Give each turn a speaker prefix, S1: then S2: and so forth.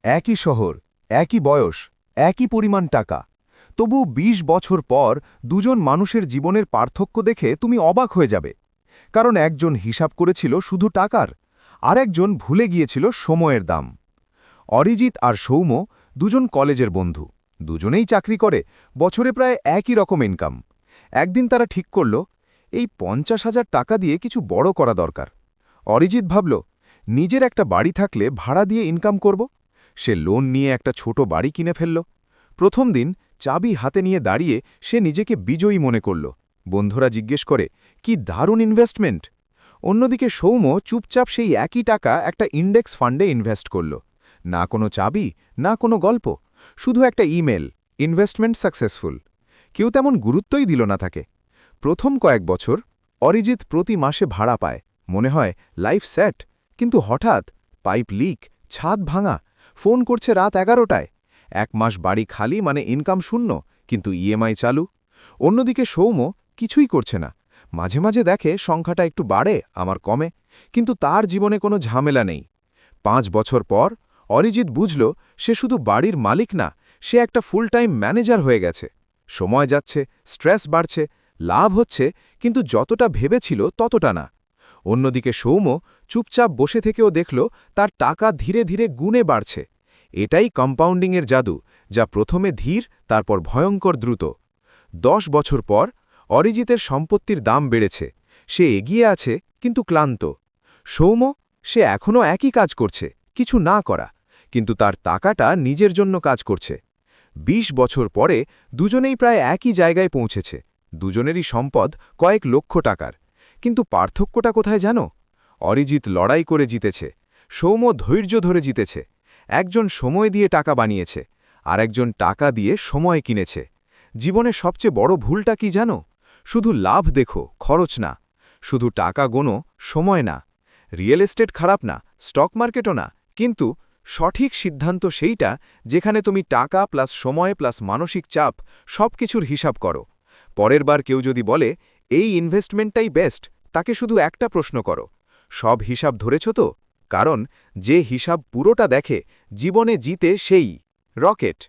S1: একই শহর, একই বয়স, একই পরিমাণ টাকা। তবু ২০ বছর পর দুজন মানুষের জীবনের পার্থক্য দেখে তুমি অবাক হয়ে যাবে। কারণ একজন হিসাব করেছিল শুধু টাকার, আর একজন ভুলে গিয়েছিল সময়ের দাম। অরিজিৎ আর সৌম্য দুজন কলেজের বন্ধু, দুজনেই চাকরি করে, বছরে প্রায় একই রকম ইনকাম। একদিন তারা ঠিক করল, এই ৫০,০০০ টাকা দিয়ে কিছু বড় করা দরকার। অরিজিৎ ভাবল, নিজের একটা বাড়ি থাকলে ভাড়া দিয়ে ইনকাম করব। সে লোন নিয়ে একটা ছোট বাড়ি কিনে ফেলল। প্রথম দিন চাবি হাতে নিয়ে দাঁড়িয়ে সে নিজেকে বিজয়ী মনে করল। বন্ধুরা জিজ্ঞেস করে, কি দারুণ ইনভেস্টমেন্ট। অন্যদিকে সৌম্য চুপচাপ সেই একই টাকা একটা ইন্ডেক্স ফান্ডে ইনভেস্ট করল। না কোনো চাবি, না কোনো গল্প, শুধু একটা ইমেল, ইনভেস্টমেন্ট সাকসেসফুল। কেউ তেমন গুরুত্বই দিল না তাকে। প্রথম কয়েক বছর অরিজিৎ প্রতি মাসে ভাড়া পায়, মনে হয় লাইফ সেট। কিন্তু হঠাৎ পাইপ লিক, ছাদ ভাঙা, ফোন করছে রাত ১১টায়। ১ মাস বাড়ি খালি মানে ইনকাম শূন্য, কিন্তু ইএমআই চালু। অন্যদিকে সৌম্য কিছুই করছে না, মাঝে মাঝে দেখে সংখ্যাটা একটু বাড়ে, আমার কমে, কিন্তু তার জীবনে কোনো ঝামেলা নেই। ৫ বছর পর অরিজিৎ বুঝল, সে শুধু বাড়ির মালিক না, সে একটা ফুল টাইম ম্যানেজার হয়ে গেছে। সময় যাচ্ছে, স্ট্রেস বাড়ছে, লাভ হচ্ছে, কিন্তু যতটা ভেবেছিল ততটা না। অন্যদিকে সৌম্য চুপচাপ বসে থেকেও দেখল তার টাকা ধীরে ধীরে গুণে বাড়ছে। এটাই কম্পাউন্ডিংয়ের জাদু, যা প্রথমে ধীর, তারপর ভয়ঙ্কর দ্রুত। ১০ বছর পর অরিজিতের সম্পত্তির দাম বেড়েছে। সে এগিয়ে আছে, কিন্তু ক্লান্ত। সৌম্য, সে এখনও একই কাজ করছে, কিছু না করা, কিন্তু তার টাকাটা নিজের জন্য কাজ করছে। ২০ বছর পরে দুজনেই প্রায় একই জায়গায় পৌঁছেছে। দুজনেরই সম্পদ কয়েক লক্ষ টাকার। কিন্তু পার্থক্যটা কোথায় জানো? অরিজিৎ লড়াই করে জিতেছে, সৌম্য ধৈর্য ধরে জিতেছে। একজন সময় দিয়ে টাকা বানিয়েছে, আর একজন টাকা দিয়ে সময় কিনেছে। জীবনে সবচেয়ে বড় ভুলটা কি জানো? শুধু লাভ দেখো, খরচ না। শুধু টাকা গোনো, সময় না। রিয়েল এস্টেট খারাপ না, স্টক মার্কেটও না, কিন্তু সঠিক সিদ্ধান্ত সেইটা যেখানে তুমি টাকা প্লাস সময় প্লাস মানসিক চাপ সবকিছুর হিসাব করো। পরের বার কেউ যদি বলে এই ইনভেস্টমেন্টটাই বেস্ট, তাকে শুধু একটা প্রশ্ন করো, সব হিসাব ধরেছ তো? কারণ যে হিসাব পুরোটা দেখে, জীবনে জিতে সেই রকেট।